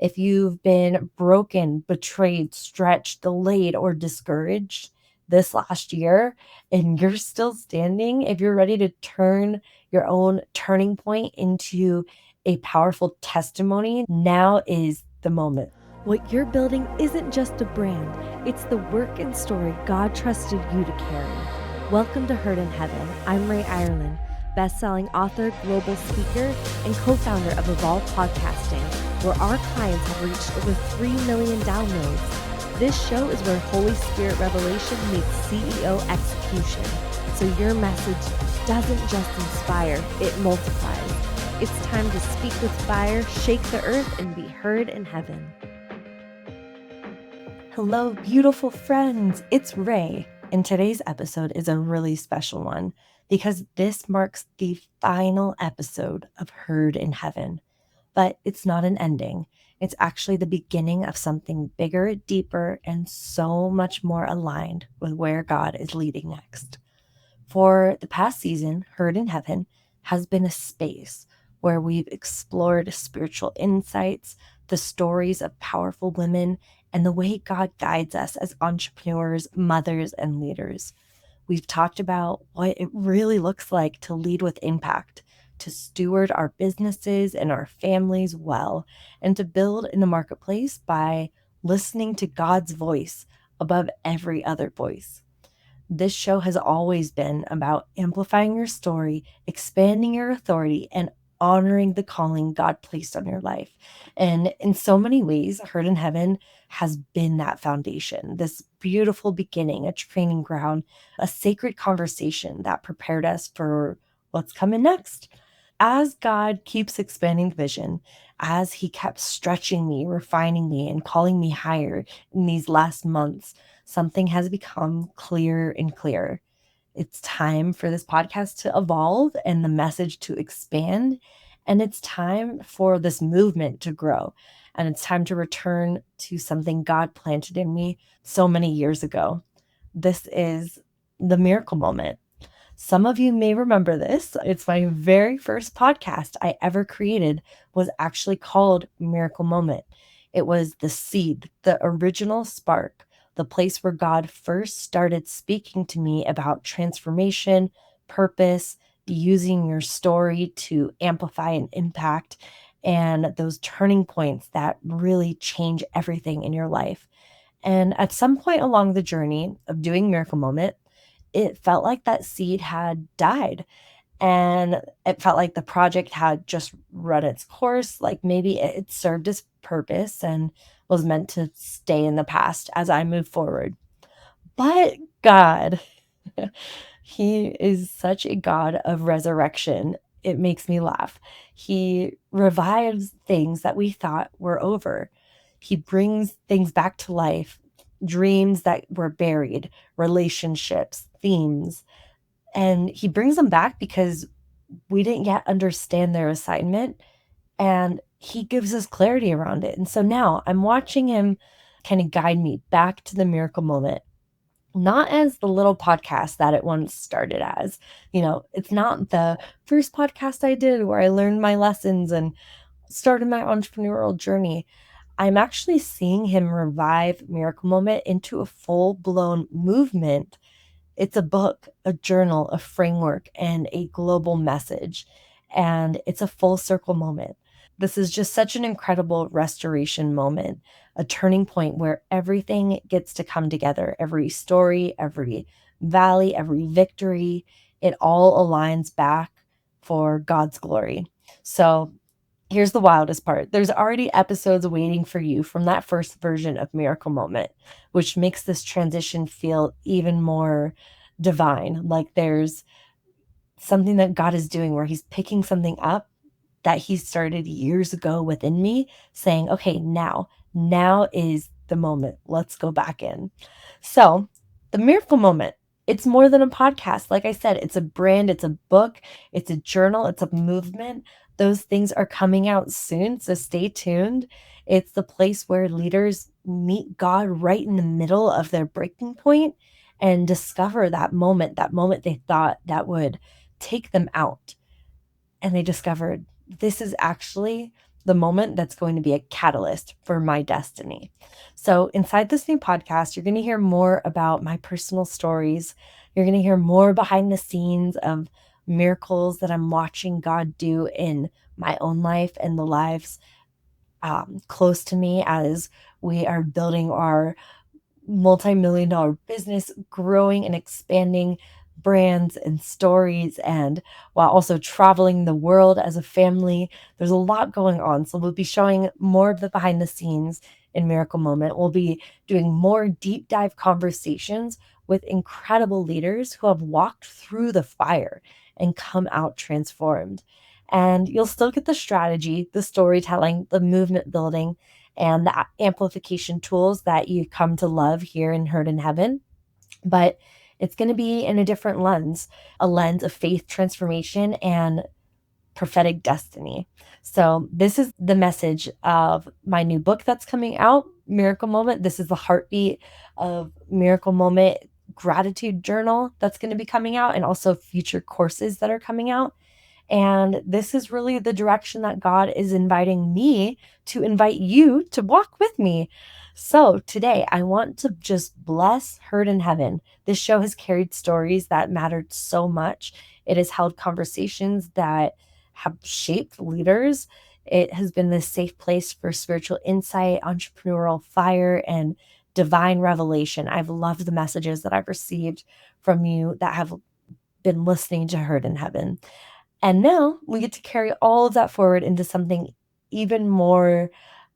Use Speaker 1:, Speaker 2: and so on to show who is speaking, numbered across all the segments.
Speaker 1: If you've been broken, betrayed, stretched, delayed, or discouraged this last year and you're still standing, if you're ready to turn your own turning point into a powerful testimony, now is the moment. What you're building isn't just a brand, it's the work and story God trusted you to carry. Welcome to Heard in Heaven. I'm Ray Ireland, best-selling author, global speaker, and co-founder of Evolve Podcasting, where our clients have reached over 3 million downloads. This show is where Holy Spirit revelation meets CEO execution, so your message doesn't just inspire, it multiplies. It's time to speak with fire, shake the earth, and be heard in heaven. Hello, beautiful friends. It's Ray, and today's episode is a really special one because this marks the final episode of Heard in Heaven. But it's not an ending. It's actually the beginning of something bigger, deeper, and so much more aligned with where God is leading next. For the past season, Heard in Heaven has been a space where we've explored spiritual insights, the stories of powerful women, and the way God guides us as entrepreneurs, mothers, and leaders. We've talked about what it really looks like to lead with impact, to steward our businesses and our families well, and to build in the marketplace by listening to God's voice above every other voice. This show has always been about amplifying your story, expanding your authority, and honoring the calling God placed on your life. And in so many ways, Heard in Heaven has been that foundation, this beautiful beginning, a training ground, a sacred conversation that prepared us for what's coming next. As God keeps expanding vision, as He kept stretching me, refining me, and calling me higher in these last months, something has become clearer and clearer. It's time for this podcast to evolve and the message to expand. And it's time for this movement to grow. And it's time to return to something God planted in me so many years ago. This is the miracle moment. Some of you may remember this. It's my very first podcast I ever created was actually called Miracle Moment. It was the seed, the original spark, the place where God first started speaking to me about transformation, purpose, using your story to amplify and impact, and those turning points that really change everything in your life. And at some point along the journey of doing Miracle Moment, it felt like that seed had died, and it felt like the project had just run its course, like maybe it served its purpose and was meant to stay in the past as I move forward. But God, He is such a God of resurrection. It makes me laugh. He revives things that we thought were over. He brings things back to life, dreams that were buried, relationships, themes, and He brings them back because we didn't yet understand their assignment, and He gives us clarity around it. And so now I'm watching Him kind of guide me back to the miracle moment, not as the little podcast that it once started as. It's not the first podcast I did where I learned my lessons and started my entrepreneurial journey. I'm actually seeing Him revive Miracle Moment into a full-blown movement. It's a book, a journal, a framework, and a global message. And it's a full circle moment. This is just such an incredible restoration moment, a turning point where everything gets to come together. Every story, every valley, every victory, it all aligns back for God's glory. So here's the wildest part. There's already episodes waiting for you from that first version of Miracle Moment, which makes this transition feel even more divine. Like there's something that God is doing where He's picking something up that He started years ago within me, saying, okay, now is the moment. Let's go back in. So the miracle moment, it's more than a podcast. Like I said, it's a brand, it's a book, it's a journal, it's a movement. Those things are coming out soon, so stay tuned. It's the place where leaders meet God right in the middle of their breaking point and discover that moment they thought that would take them out. And they discovered this is actually the moment that's going to be a catalyst for my destiny. So, inside this new podcast, you're going to hear more about my personal stories. You're going to hear more behind the scenes of miracles that I'm watching God do in my own life and the lives close to me as we are building our multi-million dollar business, growing and expanding brands and stories, and while also traveling the world as a family. There's a lot going on. So we'll be showing more of the behind the scenes in Miracle Moment. We'll be doing more deep dive conversations with incredible leaders who have walked through the fire and come out transformed. And you'll still get the strategy, the storytelling, the movement building, and the amplification tools that you come to love here in Heard in Heaven. But it's going to be in a different lens, a lens of faith transformation and prophetic destiny. So, this is the message of my new book that's coming out, Miracle Moment. This is the heartbeat of Miracle Moment gratitude journal that's going to be coming out, and also future courses that are coming out. And this is really the direction that God is inviting me to invite you to walk with me. So today, I want to just bless Heard in Heaven. This show has carried stories that mattered so much. It has held conversations that have shaped leaders. It has been this safe place for spiritual insight, entrepreneurial fire, and divine revelation. I've loved the messages that I've received from you that have been listening to Heard in Heaven. And now we get to carry all of that forward into something even more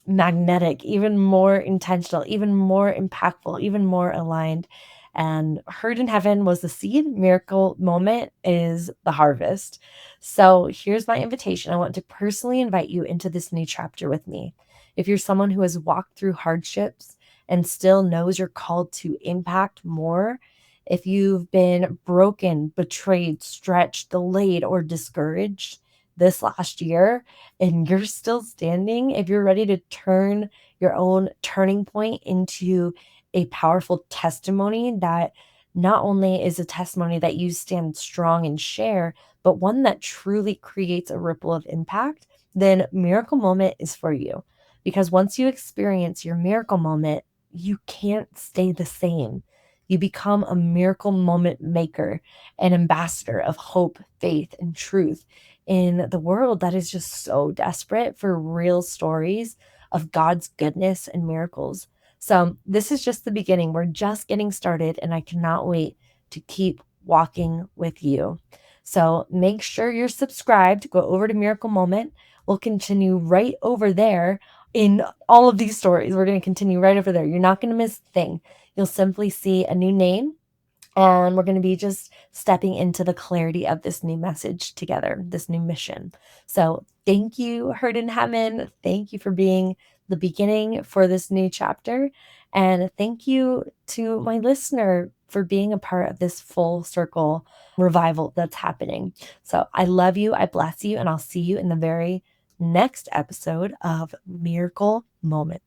Speaker 1: magnetic, even more intentional, even more impactful, even more aligned. And Heard in Heaven was the seed, Miracle Moment is the harvest. So here's my invitation. I want to personally invite you into this new chapter with me. If you're someone who has walked through hardships and still knows you're called to impact more, if you've been broken, betrayed, stretched, delayed, or discouraged this last year, and you're still standing, if you're ready to turn your own turning point into a powerful testimony that not only is a testimony that you stand strong and share, but one that truly creates a ripple of impact, then Miracle Moment is for you. Because once you experience your miracle moment, you can't stay the same. You become a miracle moment maker, an ambassador of hope, faith, and truth in the world that is just so desperate for real stories of God's goodness and miracles. So, this is just the beginning. We're just getting started, and I cannot wait to keep walking with you. So, make sure you're subscribed. Go over to Miracle Moment. We'll continue right over there in all of these stories. We're going to continue right over there. You're not going to miss a thing. You'll simply see a new name, and we're going to be just stepping into the clarity of this new message together, this new mission. So thank you, Heard in Heaven. Thank you for being the beginning for this new chapter. And thank you to my listener for being a part of this full circle revival that's happening. So I love you. I bless you. And I'll see you in the very next episode of Miracle Moment.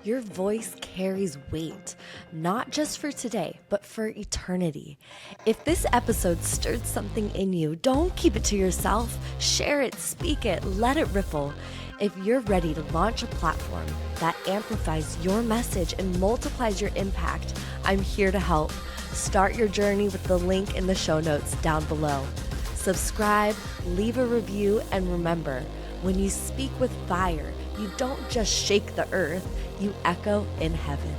Speaker 1: Your voice carries weight, not just for today, but for eternity. If this episode stirred something in you, don't keep it to yourself. Share it, speak it, let it ripple. If you're ready to launch a platform that amplifies your message and multiplies your impact, I'm here to help. Start your journey with the link in the show notes down below. Subscribe, leave a review, and remember, when you speak with fire, you don't just shake the earth, you echo in heaven.